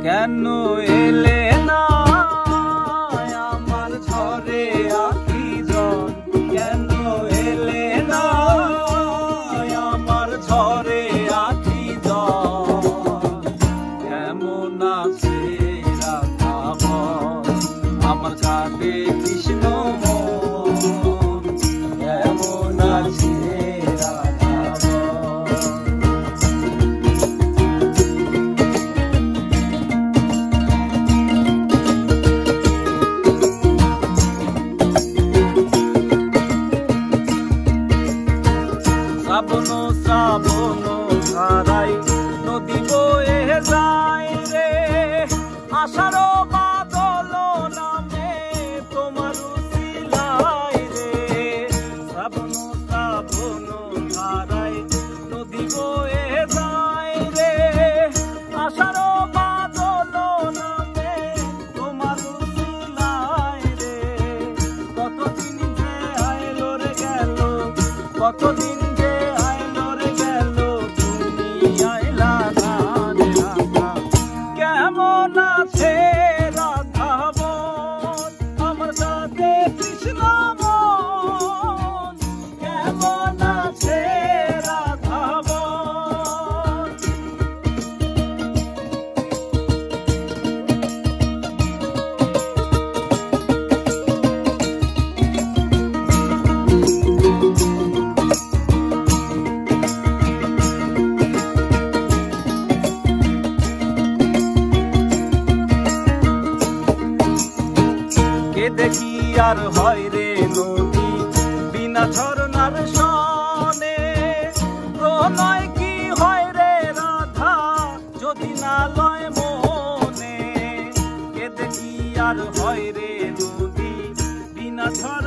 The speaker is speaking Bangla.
কেন এলে না আমার ঝরে আখি জল, কেন এলে না আমার ঝরে আখি জল। কেমন আছে রাধা বল আমার কাঁদে কৃষ্ণ মন, কেমন আছে রাধা বল। শ্রাবণ শ্রাবণ ধারাই নদী বয়ে যায় রে, আষাঢ় বাদল নামে তোমার উছিলায় রে। শ্রাবণ শ্রাবণ ধারাই নদী বয়ে যায় রে, আষাঢ় বাদল নামে তোমার উছিলায় রে। কতদিন যে আইলো রে গেল, কতদিন দেখি আর হয় রে নদী বিনা ঝরনার সনে। প্রলয় কি হয় রে রাধা যদি না লয় মনে। কে দেখি আর হয় রে নদী বিনা ঝর